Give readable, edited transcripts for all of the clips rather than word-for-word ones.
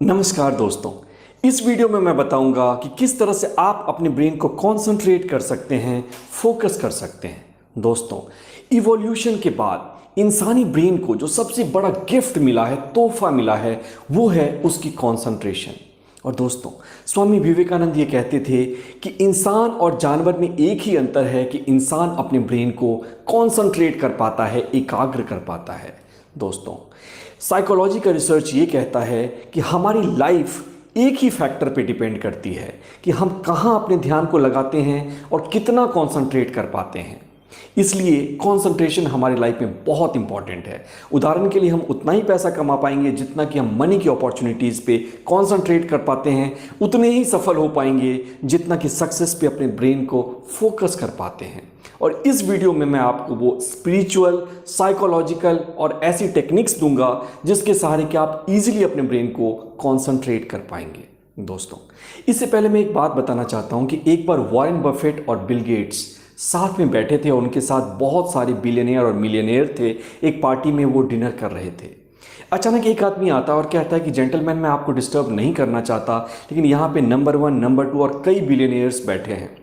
नमस्कार दोस्तों। इस वीडियो में मैं बताऊंगा कि किस तरह से आप अपने ब्रेन को कंसंट्रेट कर सकते हैं, फोकस कर सकते हैं। दोस्तों, इवोल्यूशन के बाद इंसानी ब्रेन को जो सबसे बड़ा गिफ्ट मिला है, तोहफा मिला है, वो है उसकी कंसंट्रेशन। और दोस्तों, स्वामी विवेकानंद ये कहते थे कि इंसान और जानवर में एक ही अंतर है कि इंसान अपने ब्रेन को कंसंट्रेट कर पाता है, एकाग्र कर पाता है। दोस्तों, साइकोलॉजी का रिसर्च ये कहता है कि हमारी लाइफ एक ही फैक्टर पे डिपेंड करती है कि हम कहाँ अपने ध्यान को लगाते हैं और कितना कंसंट्रेट कर पाते हैं। इसलिए कंसंट्रेशन हमारी लाइफ में बहुत इंपॉर्टेंट है। उदाहरण के लिए हम उतना ही पैसा कमा पाएंगे जितना कि हम मनी की अपॉर्चुनिटीज़ पे कंसंट्रेट कर पाते हैं, उतने ही सफल हो पाएंगे जितना कि सक्सेस पे अपने ब्रेन को फोकस कर पाते हैं। और इस वीडियो में मैं आपको वो स्पिरिचुअल, साइकोलॉजिकल और ऐसी टेक्निक्स दूंगा जिसके सहारे कि आप इजीली अपने ब्रेन को कंसंट्रेट कर पाएंगे। दोस्तों, इससे पहले मैं एक बात बताना चाहता हूं कि एक बार वॉरेन बफेट और बिल गेट्स साथ में बैठे थे और उनके साथ बहुत सारे बिलियनियर और मिलियनियर थे। एक पार्टी में वो डिनर कर रहे थे। अचानक एक आदमी आता है और कहता है कि जेंटलमैन, मैं आपको डिस्टर्ब नहीं करना चाहता, लेकिन यहाँ पे नंबर 1, नंबर 2 और कई बिलियनियर्स बैठे हैं।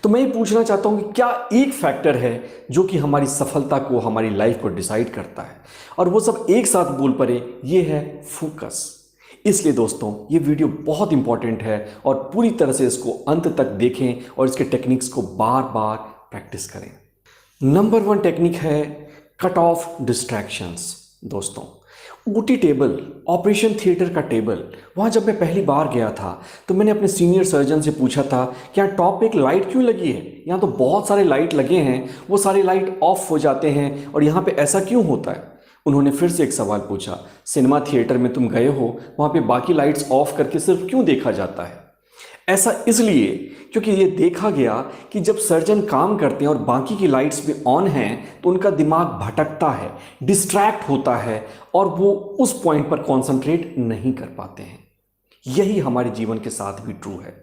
तो मैं ये पूछना चाहता हूँ कि क्या एक फैक्टर है जो कि हमारी सफलता को, हमारी लाइफ को डिसाइड करता है और वो सब एक साथ बोल पड़े, ये है फोकस। इसलिए दोस्तों, ये वीडियो बहुत इंपॉर्टेंट है और पूरी तरह से इसको अंत तक देखें और इसके टेक्निक्स को बार बार प्रैक्टिस करें। नंबर 1 टेक्निक है कट ऑफ डिस्ट्रैक्शंस। दोस्तों, ऊटी टेबल, ऑपरेशन थिएटर का टेबल, वहाँ जब मैं पहली बार गया था तो मैंने अपने सीनियर सर्जन से पूछा था कि यहाँ टॉप पे एक लाइट क्यों लगी है? यहाँ तो बहुत सारे लाइट लगे हैं, वो सारे लाइट ऑफ हो जाते हैं और यहाँ पे ऐसा क्यों होता है? उन्होंने फिर से एक सवाल पूछा, सिनेमा थिएटर में तुम गए हो, वहाँ पे बाकी लाइट्स ऑफ करके सिर्फ क्यों देखा जाता है? ऐसा इसलिए क्योंकि ये देखा गया कि जब सर्जन काम करते हैं और बाकी की लाइट्स भी ऑन हैं तो उनका दिमाग भटकता है, डिस्ट्रैक्ट होता है और वो उस पॉइंट पर कॉन्सेंट्रेट नहीं कर पाते हैं। यही हमारे जीवन के साथ भी ट्रू है।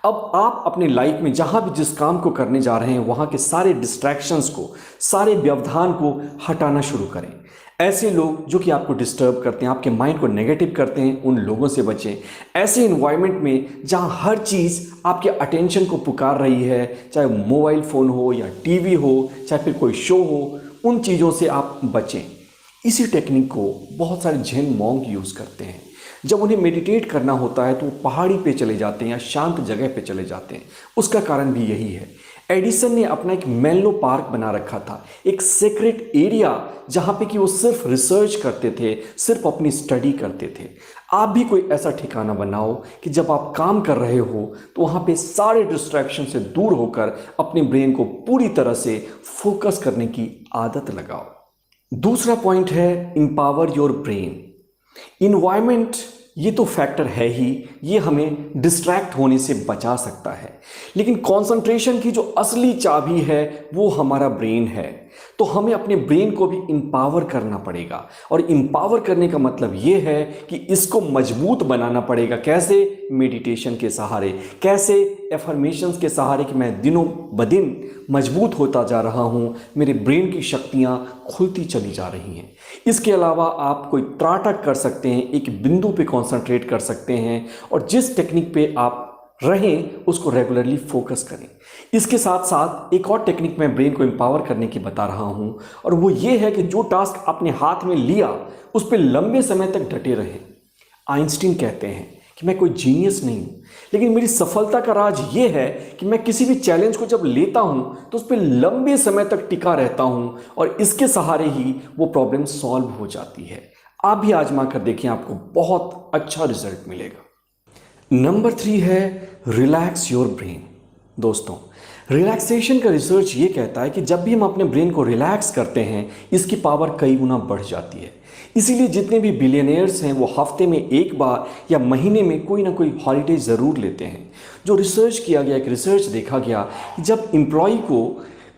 अब आप अपने लाइफ में जहां भी जिस काम को करने जा रहे हैं वहां के सारे डिस्ट्रैक्शंस को, सारे व्यवधान को हटाना शुरू करें। ऐसे लोग जो कि आपको डिस्टर्ब करते हैं, आपके माइंड को नेगेटिव करते हैं, उन लोगों से बचें। ऐसे इन्वायरमेंट में जहां हर चीज़ आपके अटेंशन को पुकार रही है, चाहे मोबाइल फ़ोन हो या टीवी हो, चाहे फिर कोई शो हो, उन चीज़ों से आप बचें। इसी टेक्निक को बहुत सारे जैन मॉन्क यूज़ करते हैं। जब उन्हें मेडिटेट करना होता है तो वो पहाड़ी पे चले जाते हैं या शांत जगह पे चले जाते हैं। उसका कारण भी यही है। एडिसन ने अपना एक मेनलो पार्क बना रखा था, एक सीक्रेट एरिया जहाँ पे कि वो सिर्फ रिसर्च करते थे, सिर्फ अपनी स्टडी करते थे। आप भी कोई ऐसा ठिकाना बनाओ कि जब आप काम कर रहे हो तो वहाँ पे सारे डिस्ट्रैक्शन से दूर होकर अपने ब्रेन को पूरी तरह से फोकस करने की आदत लगाओ। दूसरा पॉइंट है एम्पावर योर ब्रेन। इन्वायरमेंट ये तो फैक्टर है ही, ये हमें डिस्ट्रैक्ट होने से बचा सकता है, लेकिन कंसंट्रेशन की जो असली चाबी है वो हमारा ब्रेन है। तो हमें अपने ब्रेन को भी एम्पावर करना पड़ेगा और एम्पावर करने का मतलब ये है कि इसको मजबूत बनाना पड़ेगा। कैसे? मेडिटेशन के सहारे, कैसे? एफर्मेशंस के सहारे कि मैं दिनों ब दिन मजबूत होता जा रहा हूँ, मेरे ब्रेन की शक्तियाँ खुलती चली जा रही हैं। इसके अलावा आप कोई त्राटक कर सकते हैं, एक बिंदु पे कंसंट्रेट कर सकते हैं और जिस टेक्निक पे आप रहें उसको रेगुलरली फोकस करें। इसके साथ साथ एक और टेक्निक मैं ब्रेन को एम्पावर करने की बता रहा हूं और वो ये है कि जो टास्क आपने हाथ में लिया उस पर लंबे समय तक डटे रहें। आइंस्टीन कहते हैं कि मैं कोई जीनियस नहीं हूं, लेकिन मेरी सफलता का राज ये है कि मैं किसी भी चैलेंज को जब लेता हूं तो उस पर लंबे समय तक टिका रहता हूं और इसके सहारे ही वो प्रॉब्लम सॉल्व हो जाती है। आप भी आजमा कर देखें, आपको बहुत अच्छा रिजल्ट मिलेगा। नंबर 3 है रिलैक्स योर ब्रेन। दोस्तों, रिलैक्सेशन का रिसर्च ये कहता है कि जब भी हम अपने ब्रेन को रिलैक्स करते हैं इसकी पावर कई गुना बढ़ जाती है। इसीलिए जितने भी बिलियनियर्स हैं वो हफ्ते में एक बार या महीने में कोई ना कोई हॉलीडे ज़रूर लेते हैं। जो रिसर्च किया गया, एक रिसर्च देखा गया कि जब एम्प्लॉय को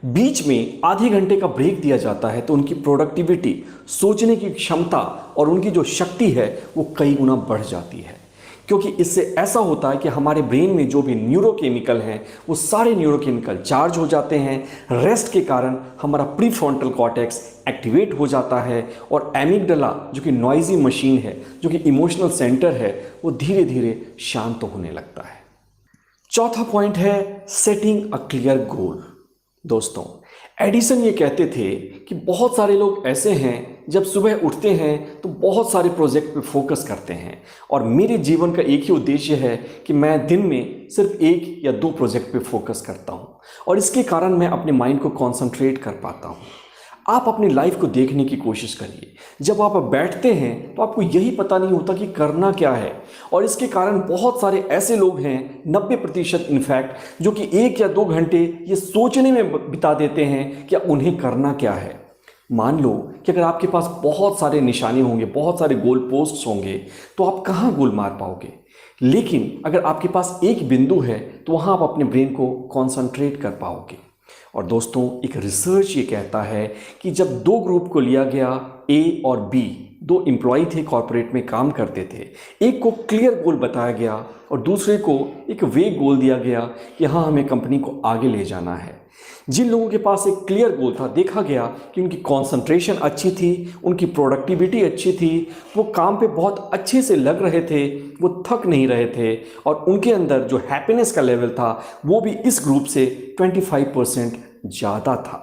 बीच में आधे घंटे का ब्रेक दिया जाता है तो उनकी प्रोडक्टिविटी, सोचने की क्षमता और उनकी जो शक्ति है वो कई गुना बढ़ जाती है। क्योंकि इससे ऐसा होता है कि हमारे ब्रेन में जो भी न्यूरोकेमिकल हैं वो सारे न्यूरोकेमिकल चार्ज हो जाते हैं। रेस्ट के कारण हमारा प्रीफ्रंटल कॉर्टेक्स एक्टिवेट हो जाता है और एमिगडाला जो कि नॉइजी मशीन है, जो कि इमोशनल सेंटर है, वो धीरे धीरे शांत होने लगता है। चौथा पॉइंट है सेटिंग अ क्लियर गोल। दोस्तों, एडिसन ये कहते थे कि बहुत सारे लोग ऐसे हैं जब सुबह उठते हैं तो बहुत सारे प्रोजेक्ट पे फोकस करते हैं, और मेरे जीवन का एक ही उद्देश्य है कि मैं दिन में सिर्फ 1 या 2 प्रोजेक्ट पे फोकस करता हूँ, और इसके कारण मैं अपने माइंड को कॉन्सेंट्रेट कर पाता हूँ। आप अपनी लाइफ को देखने की कोशिश करिए। जब आप बैठते हैं तो आपको यही पता नहीं होता कि करना क्या है, और इसके कारण बहुत सारे ऐसे लोग हैं, 90% इनफैक्ट, जो कि 1 या 2 घंटे ये सोचने में बिता देते हैं कि उन्हें करना क्या है। मान लो कि अगर आपके पास बहुत सारे निशाने होंगे, बहुत सारे गोल पोस्ट्स होंगे, तो आप कहाँ गोल मार पाओगे। लेकिन अगर आपके पास एक बिंदु है तो वहाँ आप अपने ब्रेन को कॉन्सेंट्रेट कर पाओगे। और दोस्तों, एक रिसर्च ये कहता है कि जब 2 ग्रुप को लिया गया, ए और बी, 2 एम्प्लॉय थे, कॉर्पोरेट में काम करते थे। एक को क्लियर गोल बताया गया और दूसरे को एक वेग गोल दिया गया कि हाँ, हमें कंपनी को आगे ले जाना है। जिन लोगों के पास एक क्लियर गोल था, देखा गया कि उनकी कंसंट्रेशन अच्छी थी, उनकी प्रोडक्टिविटी अच्छी थी, वो काम पे बहुत अच्छे से लग रहे थे, वो थक नहीं रहे थे, और उनके अंदर जो हैप्पीनेस का लेवल था वो भी इस ग्रुप से 25% ज़्यादा था।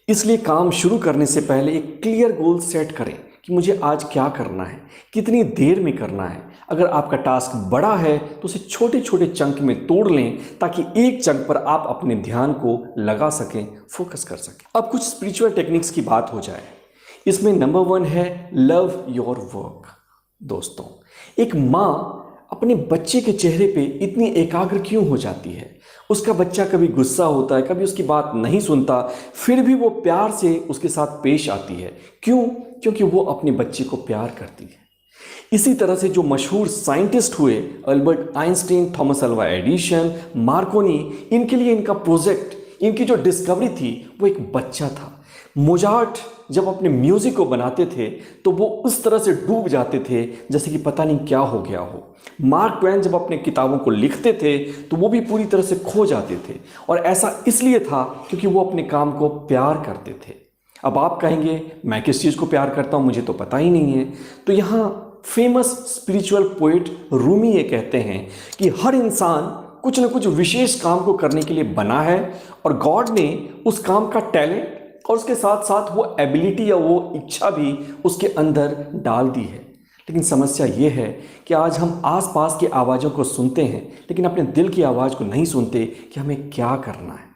इसलिए काम शुरू करने से पहले एक क्लियर गोल सेट करें कि मुझे आज क्या करना है, कितनी देर में करना है। अगर आपका टास्क बड़ा है तो उसे छोटे छोटे चंक में तोड़ लें, ताकि एक चंक पर आप अपने ध्यान को लगा सकें, फोकस कर सकें। अब कुछ स्पिरिचुअल टेक्निक्स की बात हो जाए। इसमें नंबर 1 है लव योर वर्क। दोस्तों, एक माँ अपने बच्चे के चेहरे पे इतनी एकाग्र क्यों हो जाती है? उसका बच्चा कभी गुस्सा होता है, कभी उसकी बात नहीं सुनता, फिर भी वो प्यार से उसके साथ पेश आती है। क्यों? क्योंकि वो अपने बच्चे को प्यार करती है। इसी तरह से जो मशहूर साइंटिस्ट हुए, Albert Einstein, Thomas Alva Edison, Markovnikov, इनके लिए इनका प्रोजेक्ट, इनकी जो डिस्कवरी थी वो एक बच्चा था। मोजार्ट जब अपने म्यूजिक को बनाते थे तो वो उस तरह से डूब जाते थे जैसे कि पता नहीं क्या हो गया हो। मार्क ट्वेन जब अपने किताबों को लिखते थे तो वो भी पूरी तरह से खो जाते थे, और ऐसा इसलिए था क्योंकि वो अपने काम को प्यार करते थे। अब आप कहेंगे, मैं किस चीज़ को प्यार करता हूँ, मुझे तो पता ही नहीं है। तो यहाँ फेमस स्पिरिचुअल पोएट रूमी ये कहते हैं कि हर इंसान कुछ न कुछ विशेष काम को करने के लिए बना है, और गॉड ने उस काम का टैलेंट और उसके साथ साथ वो एबिलिटी या वो इच्छा भी उसके अंदर डाल दी है। लेकिन समस्या ये है कि आज हम आसपास की आवाज़ों को सुनते हैं, लेकिन अपने दिल की आवाज़ को नहीं सुनते कि हमें क्या करना है।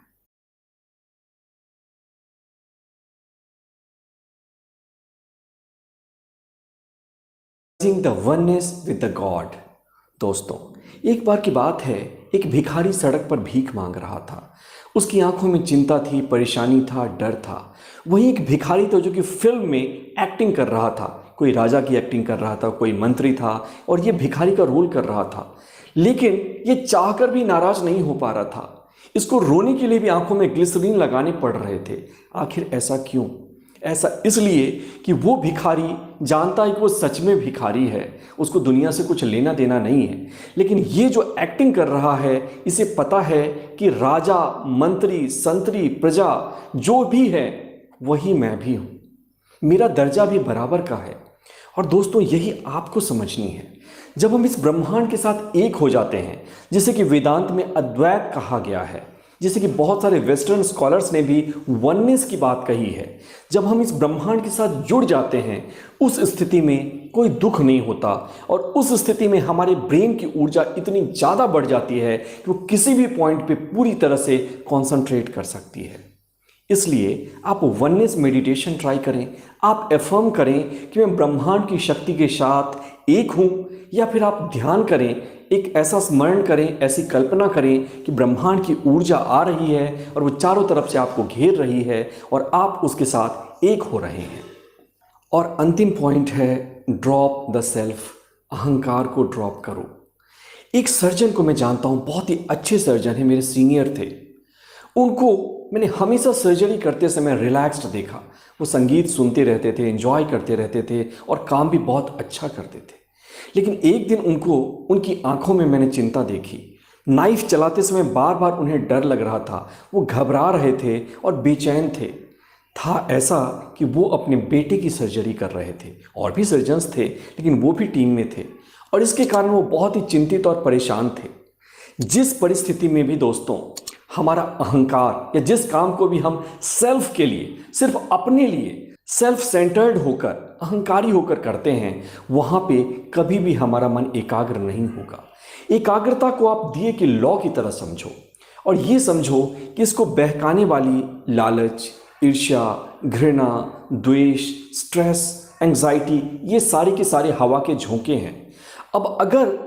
The oneness with the God. दोस्तों, एक बार की बात है, एक भिखारी सड़क पर भीख मांग रहा था। उसकी आंखों में चिंता थी, परेशानी था, डर था। वहीं एक भिखारी था जो कि फिल्म में एक्टिंग कर रहा था, कोई राजा की एक्टिंग कर रहा था, कोई मंत्री था, और ये भिखारी का रोल कर रहा था। लेकिन ये चाहकर भी नाराज नहीं हो पा रहा था। इसको रोने के लिए भी आंखों में ग्लिसरीन लगाने पड़ रहे थे। आखिर ऐसा क्यों? ऐसा इसलिए कि वो भिखारी जानता है कि वो सच में भिखारी है, उसको दुनिया से कुछ लेना देना नहीं है। लेकिन ये जो एक्टिंग कर रहा है, इसे पता है कि राजा, मंत्री, संतरी, प्रजा जो भी है वही मैं भी हूँ, मेरा दर्जा भी बराबर का है। और दोस्तों, यही आपको समझनी है। जब हम इस ब्रह्मांड के साथ एक हो जाते हैं, जिसे कि वेदांत में अद्वैत कहा गया है, जैसे कि बहुत सारे वेस्टर्न स्कॉलर्स ने भी वननेस की बात कही है, जब हम इस ब्रह्मांड के साथ जुड़ जाते हैं, उस स्थिति में कोई दुख नहीं होता, और उस स्थिति में हमारे ब्रेन की ऊर्जा इतनी ज़्यादा बढ़ जाती है कि वो किसी भी पॉइंट पे पूरी तरह से कॉन्सेंट्रेट कर सकती है। इसलिए आप वननेस मेडिटेशन ट्राई करें। आप एफर्म करें कि मैं ब्रह्मांड की शक्ति के साथ एक हूँ, या फिर आप ध्यान करें, एक ऐसा स्मरण करें, ऐसी कल्पना करें कि ब्रह्मांड की ऊर्जा आ रही है और वो चारों तरफ से आपको घेर रही है और आप उसके साथ एक हो रहे हैं। और अंतिम पॉइंट है ड्रॉप द सेल्फ। अहंकार को ड्रॉप करो। एक सर्जन को मैं जानता हूँ, बहुत ही अच्छे सर्जन है, मेरे सीनियर थे। उनको मैंने हमेशा सर्जरी करते समय रिलैक्स्ड देखा। वो संगीत सुनते रहते थे, एंजॉय करते रहते थे और काम भी बहुत अच्छा करते थे। लेकिन एक दिन उनकी आंखों में मैंने चिंता देखी। नाइफ चलाते समय बार बार उन्हें डर लग रहा था, वो घबरा रहे थे और बेचैन थे। था ऐसा कि वो अपने बेटे की सर्जरी कर रहे थे, और भी सर्जन्स थे लेकिन वो भी टीम में थे, और इसके कारण वो बहुत ही चिंतित और परेशान थे। जिस परिस्थिति में भी दोस्तों हमारा अहंकार या जिस काम को भी हम सेल्फ के लिए, सिर्फ अपने लिए सेल्फ सेंटर्ड होकर, अहंकारी होकर करते हैं, वहां पे कभी भी हमारा मन एकाग्र नहीं होगा। एकाग्रता को आप दिए के लॉ की तरह समझो, और ये समझो कि इसको बहकाने वाली लालच, ईर्ष्या, घृणा, द्वेष, स्ट्रेस, एंग्जाइटी, ये सारे के सारे हवा के झोंके हैं। अब अगर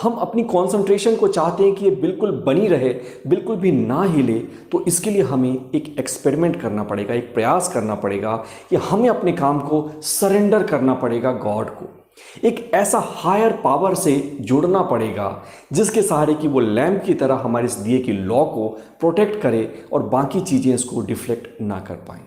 हम अपनी कंसंट्रेशन को चाहते हैं कि ये बिल्कुल बनी रहे, बिल्कुल भी ना हिले, तो इसके लिए हमें एक एक्सपेरिमेंट करना पड़ेगा, एक प्रयास करना पड़ेगा कि हमें अपने काम को सरेंडर करना पड़ेगा गॉड को। एक ऐसा हायर पावर से जुड़ना पड़ेगा जिसके सहारे कि वो लैंप की तरह हमारे इस दिए की लॉ को प्रोटेक्ट करे और बाकी चीज़ें इसको डिफ्लेक्ट ना कर पाएं।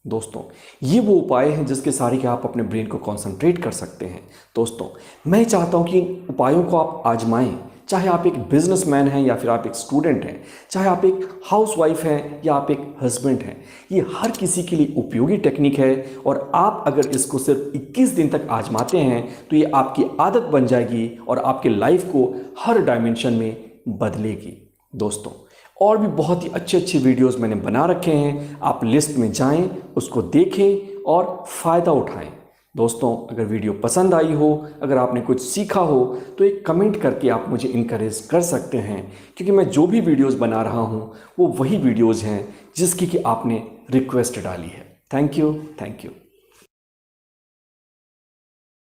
दोस्तों, ये वो उपाय हैं जिसके सहारे कि आप अपने ब्रेन को कंसंट्रेट कर सकते हैं। दोस्तों, मैं चाहता हूं कि इन उपायों को आप आजमाएं, चाहे आप एक बिजनेसमैन हैं या फिर आप एक स्टूडेंट हैं, चाहे आप एक हाउसवाइफ हैं या आप एक हस्बैंड हैं। ये हर किसी के लिए उपयोगी टेक्निक है, और आप अगर इसको सिर्फ 21 दिन तक आजमाते हैं तो ये आपकी आदत बन जाएगी और आपके लाइफ को हर डायमेंशन में बदलेगी। दोस्तों, और भी बहुत ही अच्छे अच्छे वीडियोस मैंने बना रखे हैं, आप लिस्ट में जाएं, उसको देखें और फ़ायदा उठाएं। दोस्तों, अगर वीडियो पसंद आई हो, अगर आपने कुछ सीखा हो, तो एक कमेंट करके आप मुझे इनकरेज कर सकते हैं, क्योंकि मैं जो भी वीडियोस बना रहा हूं वो वही वीडियोस हैं जिसकी कि आपने रिक्वेस्ट डाली है। Thank you.